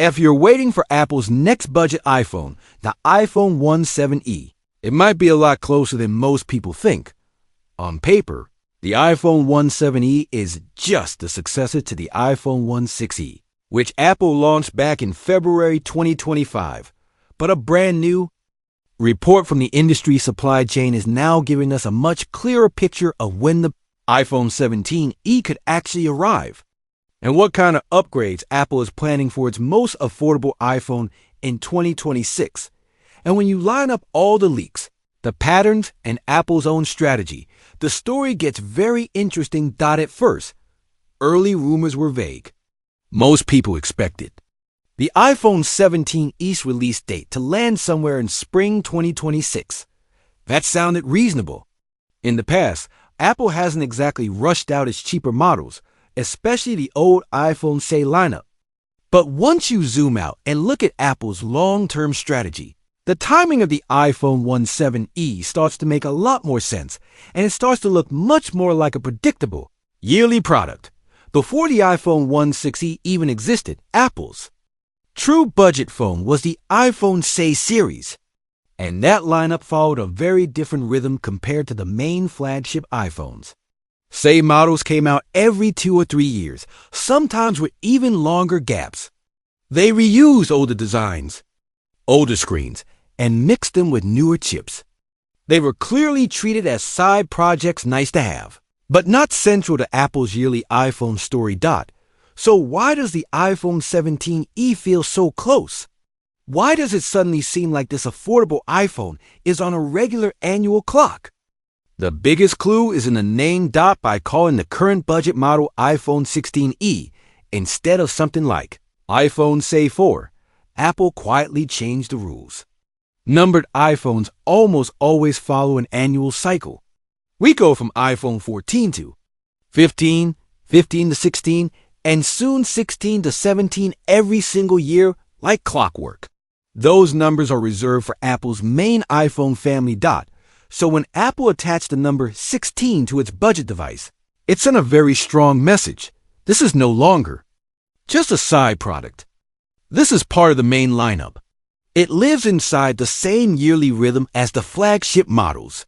If you're waiting for Apple's next budget iPhone, the iPhone 17e, it might be a lot closer than most people think. On paper, the iPhone 17e is just the successor to the iPhone 16e, which Apple launched back in February 2025. But a brand new report from the industry supply chain is now giving us a much clearer picture of when the iPhone 17e could actually arrive, and what kind of upgrades Apple is planning for its most affordable iPhone in 2026. And when you line up all the leaks, the patterns, and Apple's own strategy, the story gets very interesting. At first, early rumors were vague. Most people expected the iPhone 17e's release date to land somewhere in spring 2026. That sounded reasonable. In the past, Apple hasn't exactly rushed out its cheaper models, especially the old iPhone SE lineup. But once you zoom out and look at Apple's long-term strategy, the timing of the iPhone 17e starts to make a lot more sense, and it starts to look much more like a predictable yearly product. Before the iPhone 16e even existed, Apple's true budget phone was the iPhone SE series, and that lineup followed a very different rhythm compared to the main flagship iPhones. SE models came out every 2 or 3 years, sometimes with even longer gaps. They reused older designs, older screens, and mixed them with newer chips. They were clearly treated as side projects, nice to have, but not central to Apple's yearly iPhone story. So why does the iPhone 17e feel so close? Why does it suddenly seem like this affordable iPhone is on a regular annual clock? The biggest clue is in the name. By calling the current budget model iPhone 16e instead of something like iPhone SE 4, Apple quietly changed the rules. Numbered iPhones almost always follow an annual cycle. We go from iPhone 14 to 15, 15 to 16, and soon 16 to 17 every single year like clockwork. Those numbers are reserved for Apple's main iPhone family. So when Apple attached the number 16 to its budget device, it sent a very strong message. This is no longer just a side product. This is part of the main lineup. It lives inside the same yearly rhythm as the flagship models.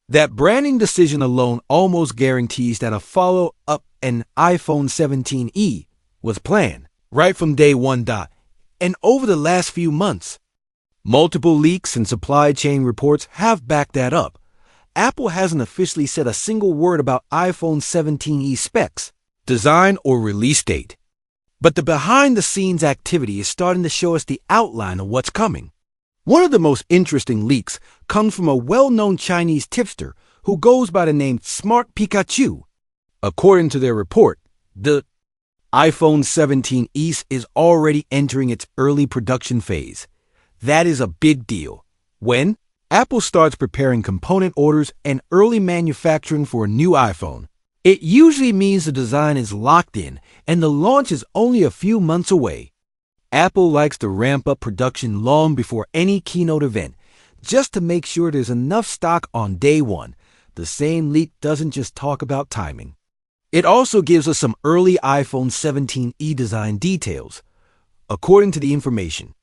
That branding decision alone almost guarantees that a follow-up, an iPhone 17e, was planned right from day one. And over the last few months, multiple leaks and supply chain reports have backed that up. Apple hasn't officially said a single word about iPhone 17e specs, design, or release date. But the behind-the-scenes activity is starting to show us the outline of what's coming. One of the most interesting leaks comes from a well-known Chinese tipster who goes by the name Smart Pikachu. According to their report, the iPhone 17e is already entering its early production phase. That is a big deal. When Apple starts preparing component orders and early manufacturing for a new iPhone, it usually means the design is locked in and the launch is only a few months away. Apple likes to ramp up production long before any keynote event, just to make sure there's enough stock on day one. The same leak doesn't just talk about timing. It also gives us some early iPhone 17e design details. According to the information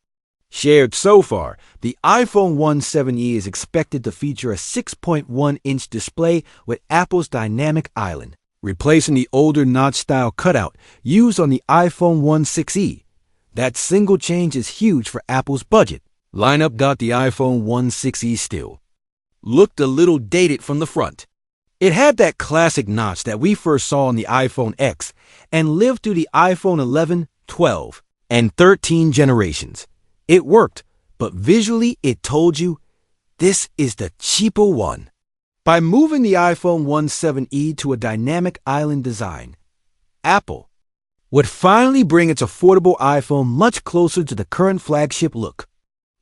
shared so far, the iPhone 17e is expected to feature a 6.1-inch display with Apple's dynamic island, replacing the older notch-style cutout used on the iPhone 16e. That single change is huge for Apple's budget lineup. The iPhone 16e still looked a little dated from the front. It had that classic notch that we first saw on the iPhone X and lived through the iPhone 11, 12, and 13 generations. It worked, but visually it told you, this is the cheaper one. By moving the iPhone 17e to a dynamic island design, Apple would finally bring its affordable iPhone much closer to the current flagship look.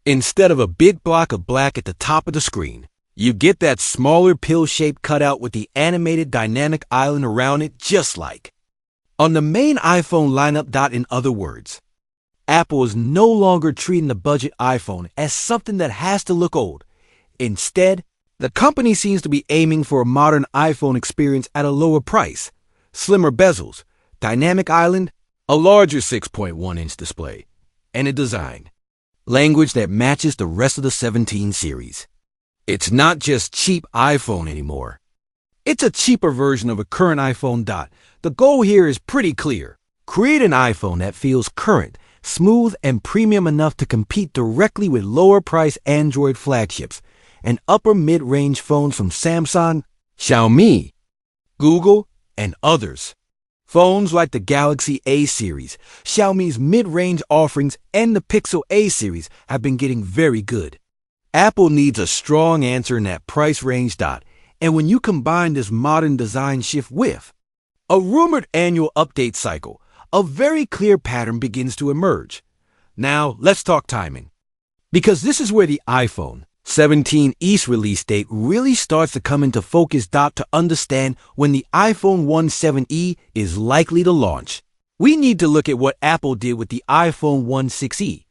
Instead of a big block of black at the top of the screen, you get that smaller pill-shaped cutout with the animated dynamic island around it, just like on the main iPhone lineup. In other words, Apple is no longer treating the budget iPhone as something that has to look old. Instead, the company seems to be aiming for a modern iPhone experience at a lower price, slimmer bezels, dynamic island, a larger 6.1-inch display, and a design. Language that matches the rest of the 17 series. It's not just cheap iPhone anymore. It's a cheaper version of a current iPhone. The goal here is pretty clear. Create an iPhone that feels current, smooth, and premium enough to compete directly with lower-priced Android flagships and upper mid-range phones from Samsung, Xiaomi, Google, and others. Phones like the Galaxy A series, Xiaomi's mid-range offerings, and the Pixel A series have been getting very good. Apple needs a strong answer in that price range. And when you combine this modern design shift with a rumored annual update cycle, a very clear pattern begins to emerge. Now, let's talk timing. Because this is where the iPhone 17's release date really starts to come into focus. To understand when the iPhone 17 is likely to launch, we need to look at what Apple did with the iPhone 16.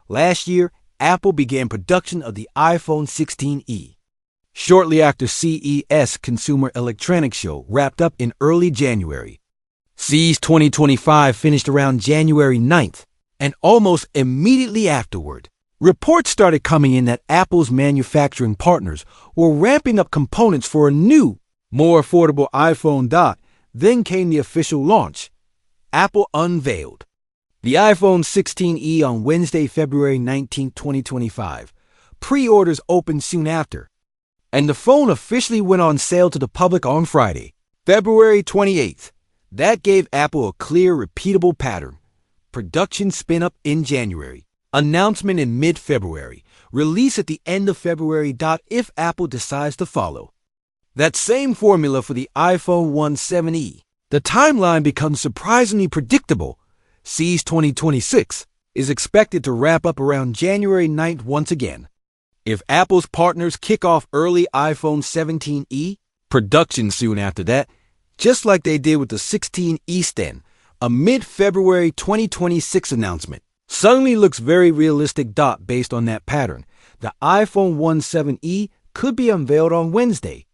Last year, Apple began production of the iPhone 16e. Shortly after CES Consumer Electronics Show wrapped up in early January. CES 2025 finished around January 9th, and almost immediately afterward, reports started coming in that Apple's manufacturing partners were ramping up components for a new, more affordable iPhone. Then came the official launch. Apple unveiled the iPhone 16e on Wednesday, February 19, 2025. Pre-orders opened soon after, and the phone officially went on sale to the public on Friday, February 28th. That gave Apple a clear, repeatable pattern. Production spin up in January. Announcement in mid-February. Release at the end of February. If Apple decides to follow that same formula for the iPhone 17e, the timeline becomes surprisingly predictable. CES 2026 is expected to wrap up around January 9th once again. If Apple's partners kick off early iPhone 17e, production soon after that, just like they did with the 16e, then a mid-February 2026 announcement suddenly looks very realistic. Based on that pattern, the iPhone 17e could be unveiled on Wednesday,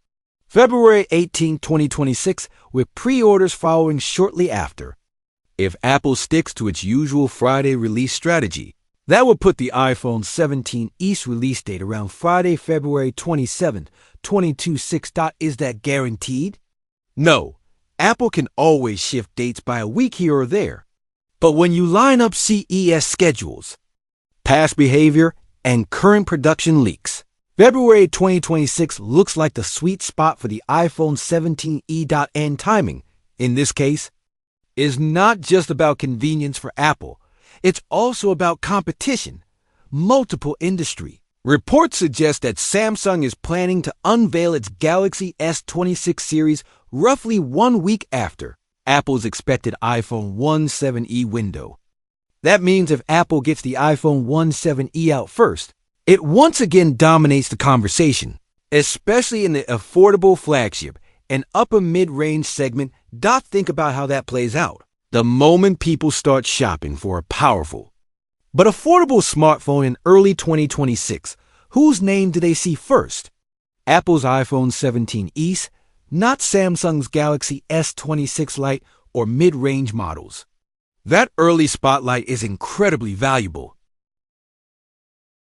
February 18, 2026, with pre-orders following shortly after. If Apple sticks to its usual Friday release strategy, that would put the iPhone 17's release date around Friday, February 27, 2026. Is that guaranteed? No. Apple can always shift dates by a week here or there. But when you line up CES schedules, past behavior, and current production leaks, February 2026 looks like the sweet spot for the iPhone 17e. And timing, in this case, is not just about convenience for Apple. It's also about competition, multiple industry. Reports suggest that Samsung is planning to unveil its Galaxy S26 series roughly 1 week after Apple's expected iPhone 17e window. That means if Apple gets the iPhone 17e out first, it once again dominates the conversation, especially in the affordable flagship and upper mid-range segment. Think about how that plays out. The moment people start shopping for a powerful but affordable smartphone in early 2026, whose name do they see first? Apple's iPhone 17e, not Samsung's Galaxy S26 Lite or mid-range models. That early spotlight is incredibly valuable.